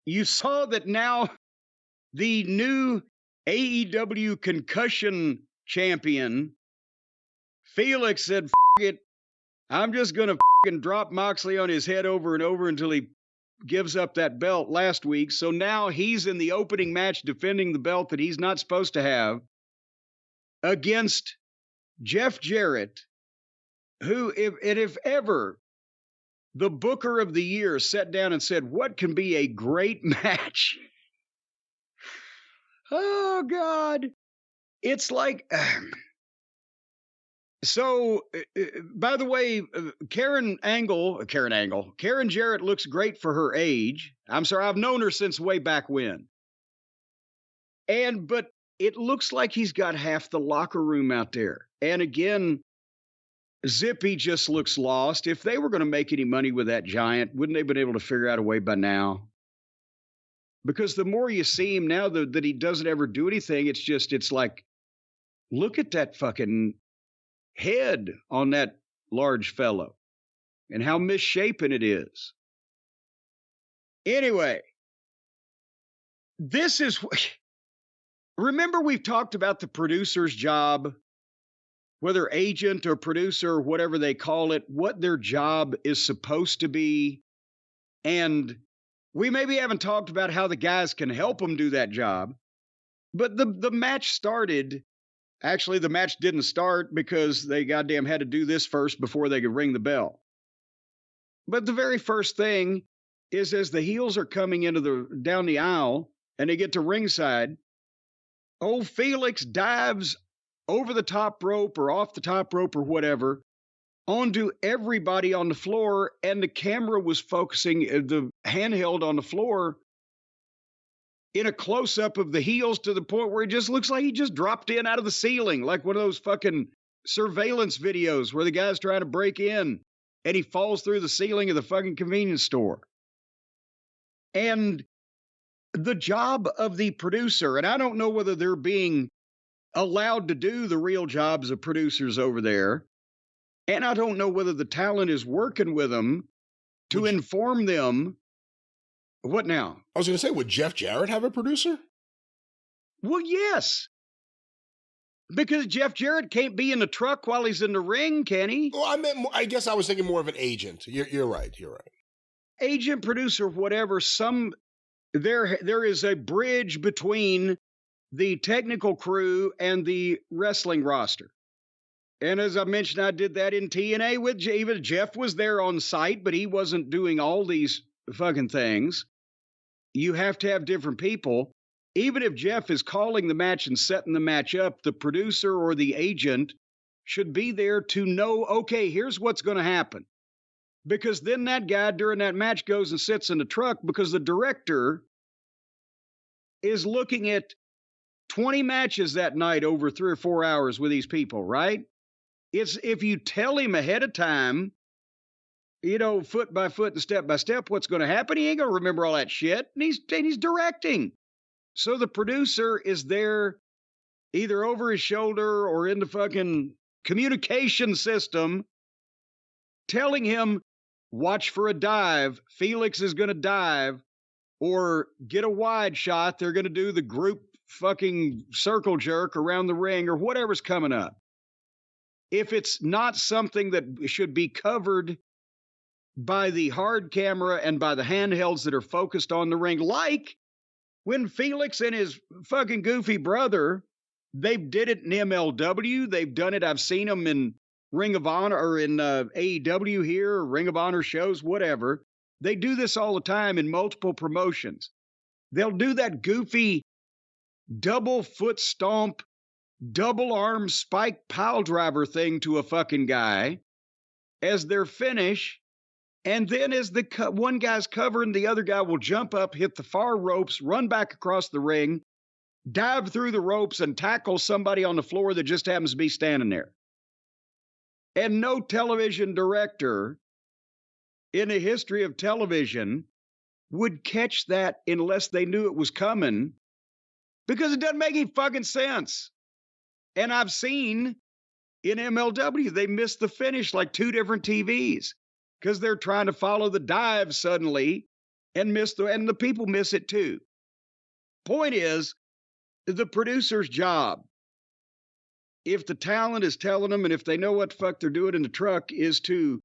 you saw that now the new AEW concussion champion, Felix, said, F it, I'm just going to drop Moxley on his head over and over until he gives up that belt last week. So now he's in the opening match defending the belt that he's not supposed to have against Jeff Jarrett, who, if ever the Booker of the Year sat down and said, what can be a great match? Oh, God. It's like... So, by the way, Karen Jarrett looks great for her age. I'm sorry, I've known her since way back when. But it looks like he's got half the locker room out there. And again, Zippy just looks lost. If they were going to make any money with that giant, wouldn't they have been able to figure out a way by now? Because the more you see him now that he doesn't ever do anything, it's like, look at that fucking head on that large fellow and how misshapen it is. Anyway, this is, remember we've talked about the producer's job, whether agent or producer or whatever they call it, what their job is supposed to be. And we maybe haven't talked about how the guys can help them do that job. But the match started. Actually, the match didn't start because they goddamn had to do this first before they could ring the bell. But the very first thing is as the heels are coming down the aisle and they get to ringside, old Felix dives over the top rope or off the top rope or whatever onto everybody on the floor, and the camera was focusing the handheld on the floor in a close-up of the heels to the point where it just looks like he just dropped in out of the ceiling, like one of those fucking surveillance videos where the guy's trying to break in and he falls through the ceiling of the fucking convenience store. And the job of the producer, and I don't know whether they're being allowed to do the real jobs of producers over there, and I don't know whether the talent is working with them to inform them. What now? I was going to say, would Jeff Jarrett have a producer? Well, yes. Because Jeff Jarrett can't be in the truck while he's in the ring, can he? Well, I guess I was thinking more of an agent. You're right. Agent, producer, whatever. There is a bridge between the technical crew and the wrestling roster. And as I mentioned, I did that in TNA with even Jeff was there on site, but he wasn't doing all these fucking things. You have to have different people. Even if Jeff is calling the match and setting the match up, the producer or the agent should be there to know, okay, here's what's going to happen. Because then that guy during that match goes and sits in the truck because the director is looking at 20 matches that night over 3 or 4 hours with these people, right? It's if you tell him ahead of time, foot by foot and step by step, what's going to happen, he ain't going to remember all that shit. And he's directing. So the producer is there either over his shoulder or in the fucking communication system telling him, watch for a dive. Felix is going to dive, or get a wide shot. They're going to do the group fucking circle jerk around the ring or whatever's coming up. If it's not something that should be covered by the hard camera and by the handhelds that are focused on the ring, like when Felix and his fucking goofy brother, they did it in MLW. They've done it. I've seen them in Ring of Honor or in AEW here, or Ring of Honor shows, whatever. They do this all the time in multiple promotions. They'll do that goofy double foot stomp, double arm spike pile driver thing to a fucking guy as their finish. And then as the one guy's covering, the other guy will jump up, hit the far ropes, run back across the ring, dive through the ropes, and tackle somebody on the floor that just happens to be standing there. And no television director in the history of television would catch that unless they knew it was coming, because it doesn't make any fucking sense. And I've seen in MLW, they missed the finish like 2 different TVs because they're trying to follow the dive suddenly and and the people miss it too. Point is, the producer's job, if the talent is telling them and if they know what the fuck they're doing in the truck, is to,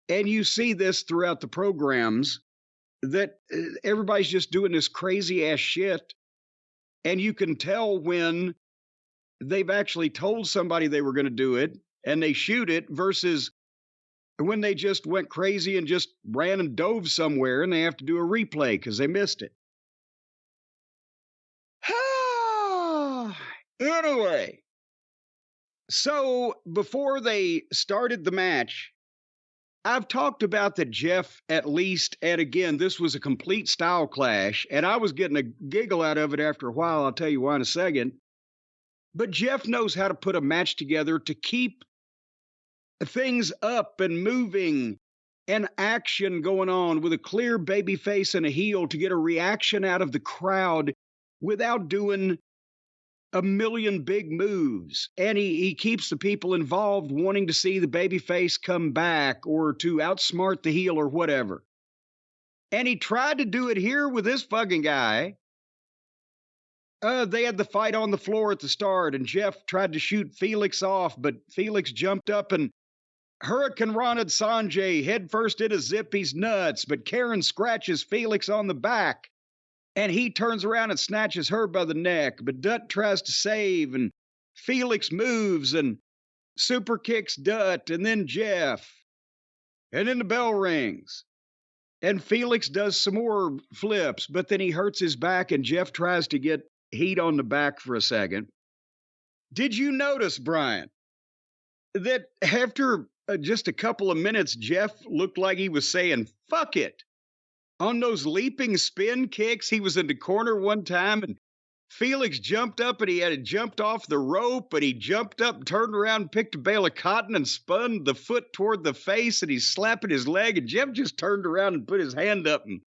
and you see this throughout the programs, that everybody's just doing this crazy ass shit. And you can tell when they've actually told somebody they were going to do it and they shoot it versus when they just went crazy and just ran and dove somewhere and they have to do a replay because they missed it. Anyway, so before they started the match, I've talked about that Jeff, at least, and again, this was a complete style clash, and I was getting a giggle out of it after a while. I'll tell you why in a second. But Jeff knows how to put a match together to keep things up and moving and action going on with a clear baby face and a heel to get a reaction out of the crowd without doing a million big moves. And he keeps the people involved wanting to see the baby face come back or to outsmart the heel or whatever. And he tried to do it here with this fucking guy. They had the fight on the floor at the start, and Jeff tried to shoot Felix off, but Felix jumped up and Hurricane Ronald Sanjay headfirst into Zippy's nuts, but Karen scratches Felix on the back, and he turns around and snatches her by the neck, but Dutt tries to save, and Felix moves and super kicks Dutt, and then Jeff, and then the bell rings. And Felix does some more flips, but then he hurts his back, and Jeff tries to get heat on the back for a second. Did you notice, Brian, that after just a couple of minutes, Jeff looked like he was saying, fuck it. On those leaping spin kicks, he was in the corner one time, and Felix jumped up, and he had jumped off the rope, and he jumped up, turned around, picked a bale of cotton, and spun the foot toward the face, and he's slapping his leg, and Jeff just turned around and put his hand up and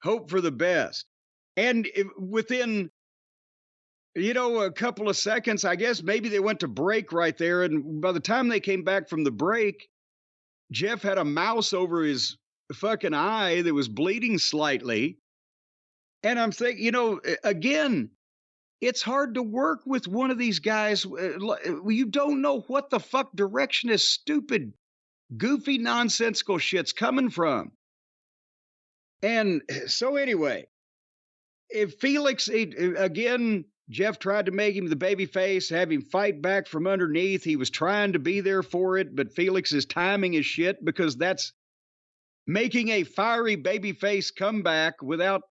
hoped for the best. And within, a couple of seconds, I guess maybe they went to break right there, and by the time they came back from the break, Jeff had a mouse over his fucking eye that was bleeding slightly. And I'm thinking, again, it's hard to work with one of these guys. You don't know what the fuck direction this stupid, goofy, nonsensical shit's coming from. And so anyway, if Felix, again, Jeff tried to make him the baby face, have him fight back from underneath. He was trying to be there for it, but Felix's timing is shit because that's making a fiery baby face comeback without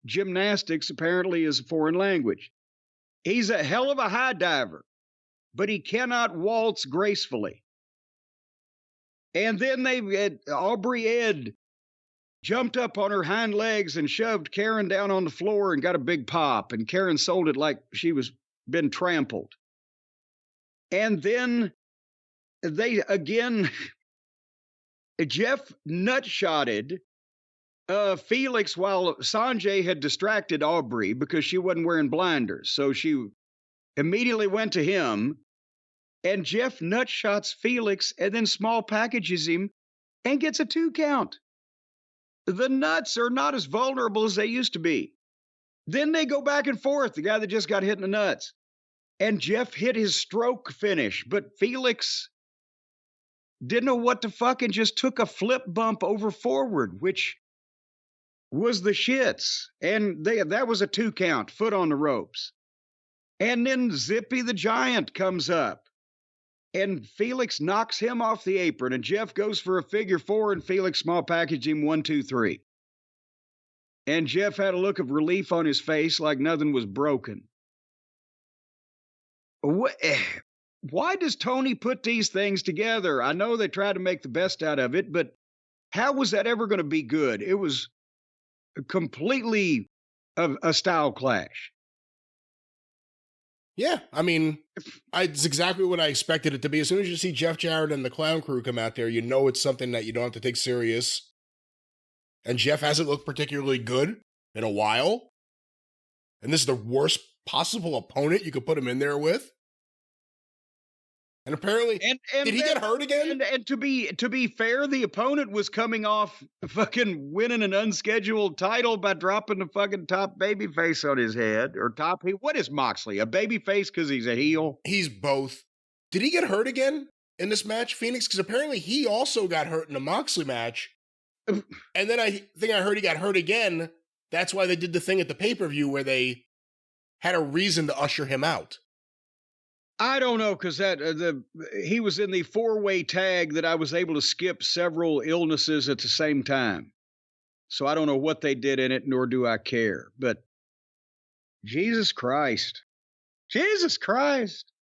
gymnastics apparently is a foreign language. He's a hell of a high diver, but he cannot waltz gracefully. And then Aubrey Ed jumped up on her hind legs and shoved Karen down on the floor and got a big pop. And Karen sold it like she was been trampled. And then Jeff nutshotted Felix while Sanjay had distracted Aubrey because she wasn't wearing blinders. So she immediately went to him, and Jeff nutshots Felix and then small packages him and gets a 2 count. The nuts are not as vulnerable as they used to be. Then they go back and forth, the guy that just got hit in the nuts. And Jeff hit his stroke finish, but Felix didn't know what the fuck and just took a flip bump over forward, which was the shits. And that was a 2 count, foot on the ropes. And then Zippy the Giant comes up. And Felix knocks him off the apron, and Jeff goes for a figure 4, and Felix small packaged him 1, 2, 3. And Jeff had a look of relief on his face like nothing was broken. Why does Tony put these things together? I know they try to make the best out of it, but how was that ever going to be good? It was completely a style clash. Yeah, I mean, it's exactly what I expected it to be. As soon as you see Jeff Jarrett and the Clown Crew come out there, you know it's something that you don't have to take serious. And Jeff hasn't looked particularly good in a while. And this is the worst possible opponent you could put him in there with. And apparently, did he get hurt again? And to be fair, the opponent was coming off fucking winning an unscheduled title by dropping the fucking top babyface on his head. Or what is Moxley? A babyface because he's a heel? He's both. Did he get hurt again in this match, Phoenix? Because apparently he also got hurt in the Moxley match. And then I think I heard he got hurt again. That's why they did the thing at the pay-per-view where they had a reason to usher him out. I don't know, because he was in the 4-way tag that I was able to skip several illnesses at the same time. So I don't know what they did in it, nor do I care. But Jesus Christ. Jesus Christ.